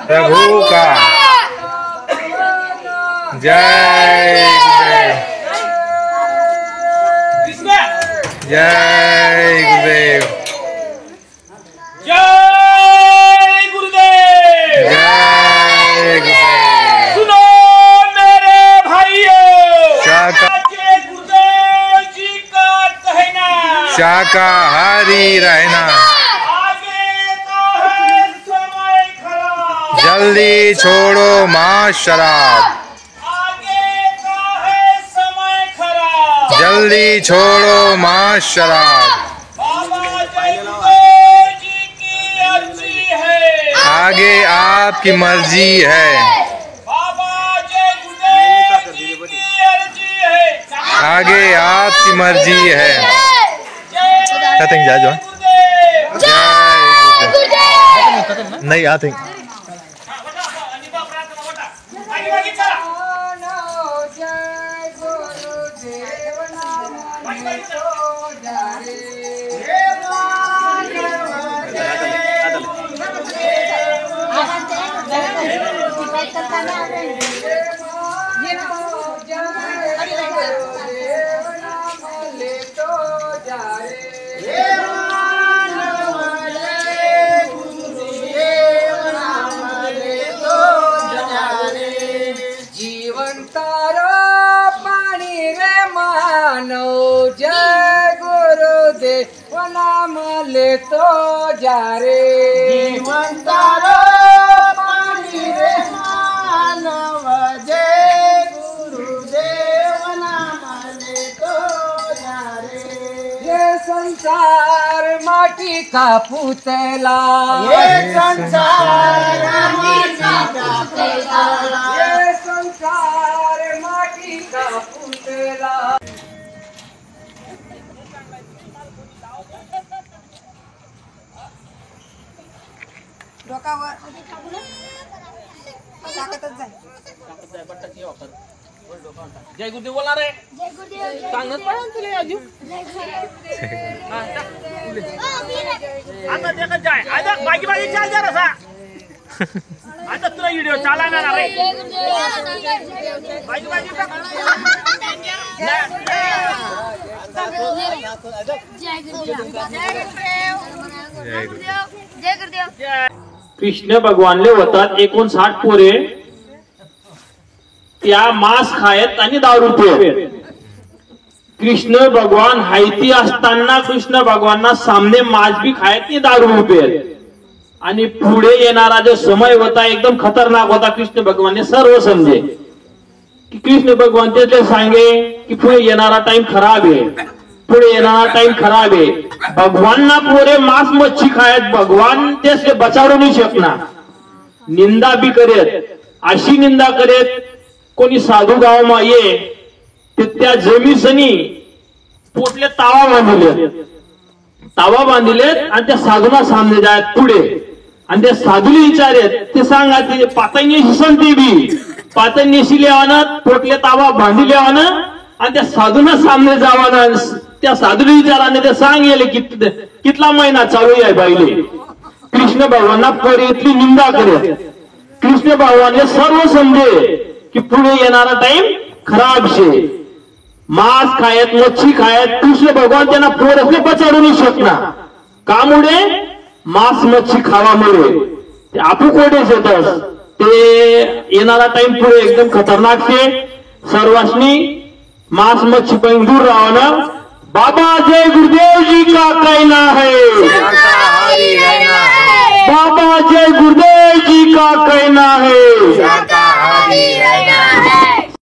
प्रभु का जय गुरुदेव, जय गुरुदेव, जय गुरुदेव, जय गुरुदेव। सुनो मेरे भाइयों, गुरुदेव जी का कहना शाकाहारी रहना, जल्दी छोड़ो मां शराब, जल्दी छोड़ो मां शराब, आगे आपकी मर्जी है, आगे आपकी मर्जी है। जा नहीं आते ले तो जा रे जीवन तारो पानी रे मानव जय गुरुदेव नाम ले तो जा रे। ये संसार माटी का पुतला, ये संसार माटी का पुतला, ये संसार माटी का पुतला। डोकावर ताकतच जाय जय गुरुदेव बोला रे, जय गुरुदेव, सांगत पडा तुला अजून आता देखत जाय, आता बाकी बाकी चाल जा रसा आता तुला व्हिडिओ चालणार रे, बाकी बाकी जय गुरुदेव, जय गुरुदेव। कृष्ण भगवानले होतात 59 पोरे, त्या मांस खायत आणि दारू पियत। कृष्ण भगवान हायती असताना कृष्ण भगवानना सामने मांस भी खायत आणि दारू पियत, आणि पुढे येणारा जो समय होता एकदम खतरनाक होता। कृष्ण भगवानने सर्व समजे की कृष्ण भगवान ते सांगे की पुढे येणारा टाइम खराब आहे, पुढे येणारा टाइम खराब आहे। भगवान ना पोरे मांस मच्छी खायत, भगवान ते बचावू नाही शकणार, निंदा भी करेत, अशी निंदा करेत। कोणी साधू गावामा ये ते त्या जमीसनी पोटले तावा बांधिलेत आणि त्या साधूना सामने जायत पुढे, आणि त्या साधूला विचारेत ते सांगा ते पातळी हिसनते बी पातळी शिल्यावानं पोटले तावा बांधिल्यावानं आणि त्या साधूना सामने जावानं त्या साधूला विचाराने ते सांगेले कितला महिना चालू आहे बाईले। कृष्ण भगवानना पोरीतली निंदा करत, कृष्ण भगवानने सर्व समजे की पुढे येणारा टाइम खराब शे। मांस खायत मच्छी खायत कृष्ण भगवान त्यांना पोरसले बचाडू नाही शकणार, कामुळे मांस मच्छी खावामुळे ते आपू कोडेच येतस, ते येणारा टाइम पुढे एकदम खतरनाक शे। सर्वांनी मांस मच्छी पण दूर राहणं। बाबा जय गुरुदेव जी का कहना है, बाबा जय गुरुदेव जी का कहना है।